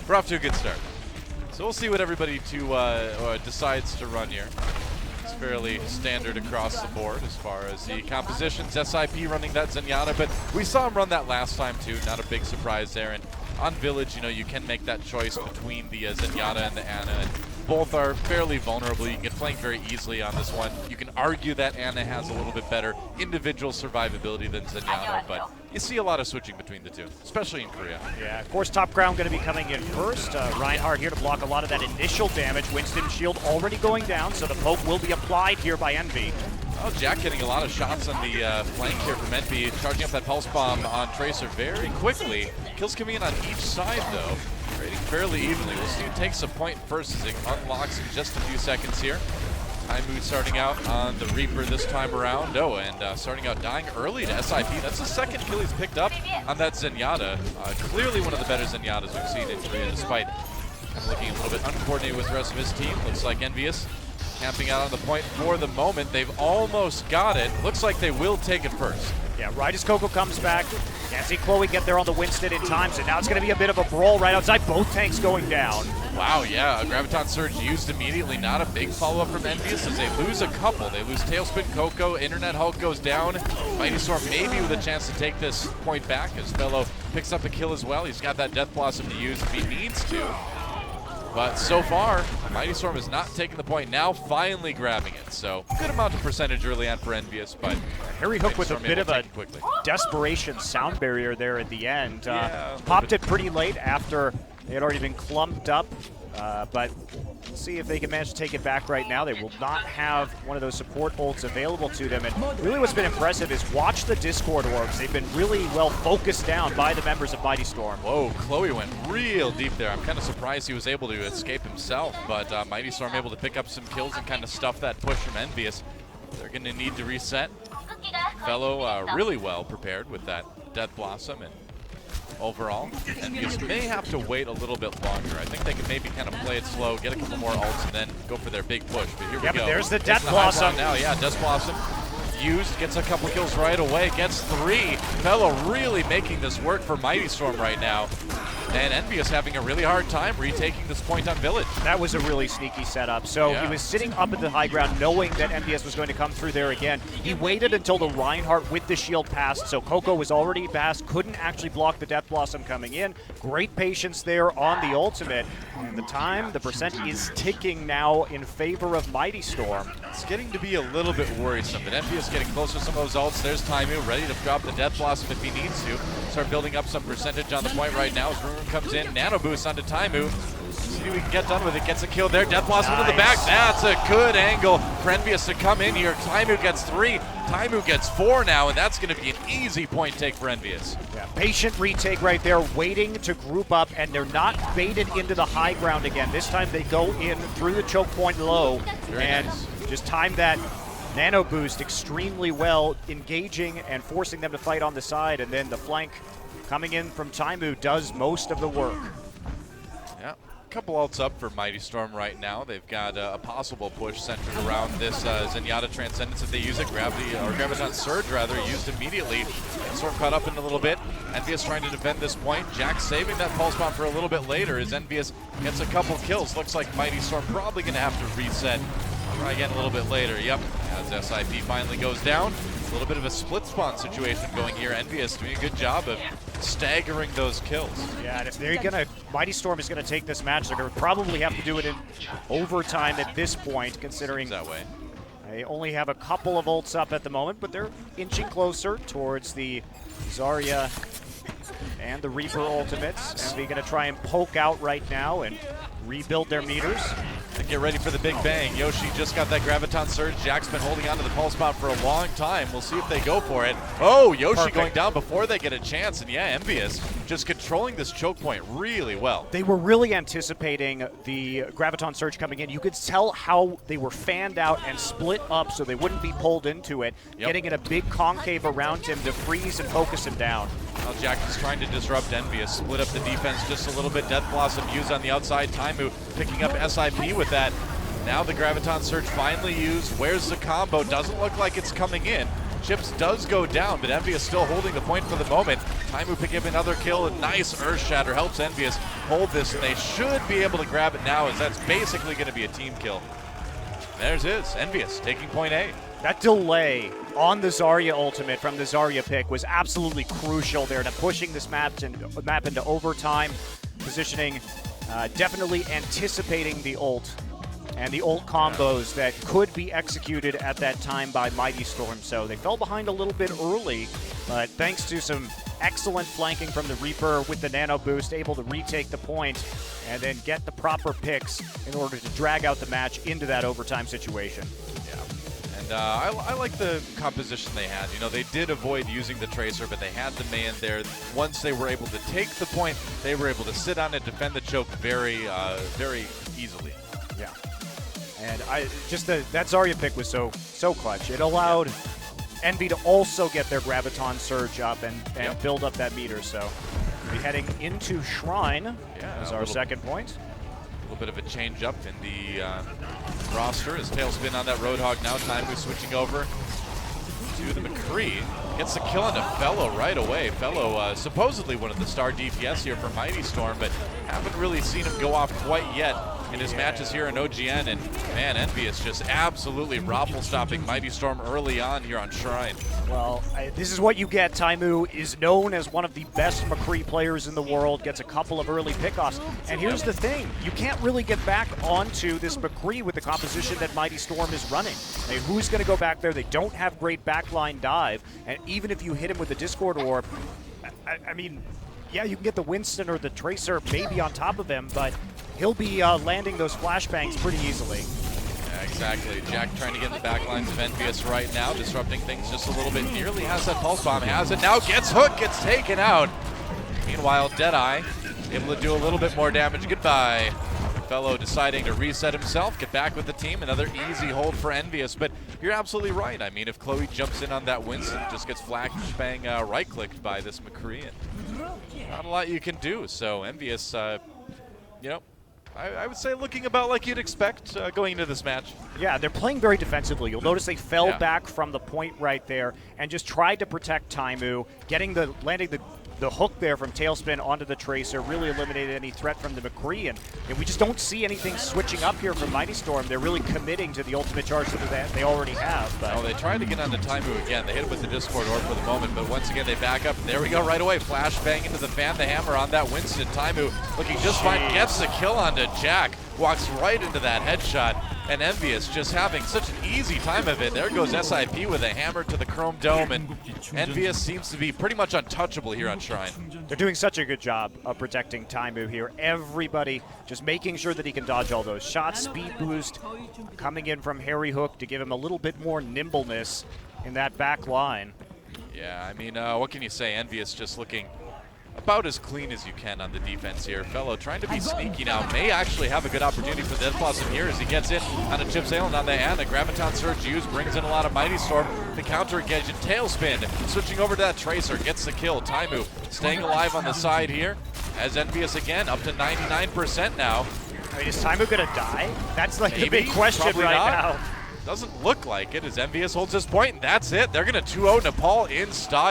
we're off to a good start. So we'll see what everybody decides to run here. It's fairly standard across the board as far as the compositions. SIP running that Zenyatta, but we saw him run that last time too. Not a big surprise there. And on Village, you know, you can make that choice between the Zenyatta and the Ana. And both are fairly vulnerable. You can get flanked very easily on this one. You can argue that Ana has a little bit better individual survivability than Zenyatta, but you see a lot of switching between the two, especially in Korea. Yeah, of course, top ground going to be coming in first. Reinhardt here to block a lot of that initial damage. Winston shield already going down, so the poke will be applied here by Envy. Oh, Jack getting a lot of shots on the flank here from Envy, charging up that pulse bomb on Tracer very quickly. Kills coming in on each side though, trading fairly evenly. We'll see who takes a point first as it unlocks in just a few seconds here. Taimu starting out on the Reaper this time around. Oh, and starting out dying early to SIP. That's the second kill he's picked up on that Zenyatta. Clearly one of the better Zenyatas we've seen in Korea, despite kind of looking a little bit uncoordinated with the rest of his team. Looks like EnvyUs camping out on the point for the moment. They've almost got it. Looks like they will take it first. Yeah, right as Coco comes back. Can't see Chloe get there on the Winston in time, so now it's going to be a bit of a brawl right outside. Both tanks going down. Wow, yeah, a Graviton Surge used immediately. Not a big follow-up from EnvyUs as they lose a couple. They lose Tailspin Coco, Internet Hulk goes down. Mighty Storm maybe with a chance to take this point back as Fellow picks up a kill as well. He's got that Death Blossom to use if he needs to. But so far, Mighty Storm is not taking the point, now finally grabbing it. So good amount of percentage early on for EnvyUs, but Harry Hook with a bit of a desperation sound barrier there at the end. Popped it pretty late after they had already been clumped up, but we'll see if they can manage to take it back right now. They will not have one of those support ults available to them. And really what's been impressive is watch the Discord orbs. They've been really well focused down by the members of Mighty Storm. Whoa, Chloe went real deep there. I'm kind of surprised he was able to escape himself, but Mighty Storm able to pick up some kills and kind of stuff that push from EnvyUs. They're going to need to reset. Fellow really well prepared with that Death Blossom, and overall, EnvyUs may have to wait a little bit longer. I think they can maybe kind of play it slow, get a couple more ults, and then go for their big push. But here we go. But there's the Death Blossom. Now, yeah, Death Blossom used, gets a couple kills right away, gets 3. Fellow really making this work for Mighty Storm right now. And EnvyUs having a really hard time retaking this point on Village. That was a really sneaky setup. So he was sitting up at the high ground knowing that EnvyUs was going to come through there again. He waited until the Reinhardt with the shield passed, so Coco was already passed, couldn't actually block the Death Blossom coming in. Great patience there on the ultimate. And the percent is ticking now in favor of Mighty Storm. It's getting to be a little bit worrisome, but EnvyUs getting closer to some of those ults. There's Taimu ready to drop the Death Blossom if he needs to. Start building up some percentage on the point right now as Ruin comes in. Nano boost onto Taimu. See if we can get done with it. Gets a kill there. Death Blossom to the back. That's a good angle for EnvyUs to come in here. Taimu gets 3. Taimu gets 4 now, and that's going to be an easy point take for EnvyUs. Yeah, patient retake right there, waiting to group up, and they're not baited into the high ground again. This time they go in through the choke point low and just time that nano boost extremely well, engaging and forcing them to fight on the side, and then the flank coming in from Taimu does most of the work. Yeah, a couple ults up for Mighty Storm right now. They've got a possible push centered around this Zenyatta Transcendence if they use it. Graviton Surge rather, used immediately. Storm caught up in a little bit. EnvyUs trying to defend this point. Jack saving that pulse bomb for a little bit later as EnvyUs gets a couple kills. Looks like Mighty Storm probably going to have to reset. Try again a little bit later. Yep, as SIP finally goes down. A little bit of a split spawn situation going here. EnvyUs doing a good job of staggering those kills. Yeah, and if they're gonna, Mighty Storm is gonna take this match, they're gonna probably have to do it in overtime at this point, considering that way. They only have a couple of ults up at the moment, but they're inching closer towards the Zarya and the Reaper ultimates. And we're gonna try and poke out right now and rebuild their meters. And get ready for the big bang. Yoshi just got that Graviton Surge. Jack's been holding on to the pulse bomb for a long time. We'll see if they go for it. Oh, Yoshi going down before they get a chance. And yeah, EnvyUs just controlling this choke point really well. They were really anticipating the Graviton Surge coming in. You could tell how they were fanned out and split up so they wouldn't be pulled into it, getting in a big concave around him to freeze and focus him down. Well, Jack is trying to disrupt EnvyUs, split up the defense just a little bit. Death Blossom used on the outside. Taimu picking up SIP with that. Now the Graviton Surge finally used. Where's the combo? Doesn't look like it's coming in. Chips does go down, but EnvyUs still holding the point for the moment. Taimu picking up another kill. A nice Earth Shatter helps EnvyUs hold this, and they should be able to grab it now, as that's basically going to be a team kill. There's EnvyUs taking point A. That delay on the Zarya ultimate from the Zarya pick was absolutely crucial there to pushing this map into overtime, positioning, definitely anticipating the ult and the ult combos that could be executed at that time by Mighty Storm. So they fell behind a little bit early, but thanks to some excellent flanking from the Reaper with the nano boost, able to retake the point and then get the proper picks in order to drag out the match into that overtime situation. And I like the composition they had. You know, they did avoid using the Tracer, but they had the man there. Once they were able to take the point, they were able to sit on and defend the choke very, very easily. Yeah. And that Zarya pick was so clutch. It allowed Envy to also get their Graviton Surge up and build up that meter. So we'll be heading into Shrine as our second point. A little bit of a change up in the roster as Tailspin on that Roadhog now. Taimu switching over to the McCree. Gets the kill on Fellow right away. Fellow supposedly one of the star DPS here for Mighty Storm, but haven't really seen him go off quite yet in his matches here in OGN. And man, EnvyUs just absolutely stopping Mighty Storm early on here on Shrine. Well, this is what you get. Taimu is known as one of the best McCree players in the world, gets a couple of early pickoffs. And here's the thing, you can't really get back onto this McCree with the composition that Mighty Storm is running. I mean, who's going to go back there? They don't have great backline dive, and even if you hit him with the Discord Orb, I mean, yeah, you can get the Winston or the Tracer maybe on top of him, but he'll be landing those flashbangs pretty easily. Yeah, exactly. Jack trying to get in the back lines of EnvyUs right now, disrupting things just a little bit. Nearly has that Pulse Bomb, has it now, gets hooked, gets taken out. Meanwhile, Deadeye able to do a little bit more damage. Goodbye. Fellow deciding to reset himself, get back with the team. Another easy hold for EnvyUs, but you're absolutely right. I mean, if Chloe jumps in on that Winston, just gets flashbang right-clicked by this McCree, and not a lot you can do. So EnvyUs, you know, I would say looking about like you'd expect going into this match. Yeah, they're playing very defensively. You'll notice they fell back from the point right there and just tried to protect Taimu, landing the hook there from Tailspin onto the Tracer, really eliminated any threat from the McCree, and we just don't see anything switching up here from Mighty Storm. They're really committing to the ultimate charge that they already have. But they tried to get onto Taimu again. They hit him with the Discord Orb for the moment, but once again they back up. There we go right away. Flashbang into the Fan the Hammer on that Winston. Taimu looking just fine, gets the kill onto Jack, walks right into that headshot, and EnvyUs just having such an easy time of it. There goes SIP with a hammer to the Chrome Dome, and EnvyUs seems to be pretty much untouchable here on Shrine. They're doing such a good job of protecting Taimu here. Everybody just making sure that he can dodge all those shots. Speed boost coming in from Harry Hook to give him a little bit more nimbleness in that back line. Yeah, I mean, what can you say? EnvyUs just looking about as clean as you can on the defense here. Fellow trying to be sneaky now. May actually have a good opportunity for Death Blossom here as he gets in on a Chip Sale and on the Ana. Graviton Surge used, brings in a lot of Mighty Storm. The counter engage and Tailspin. Switching over to that Tracer, gets the kill. Taimu staying alive on the side here as EnvyUs again up to 99% now. I mean, is Taimu gonna die? That's like the big question right now. Doesn't look like it as EnvyUs holds this point, and that's it. They're gonna 2-0 Nepal in style.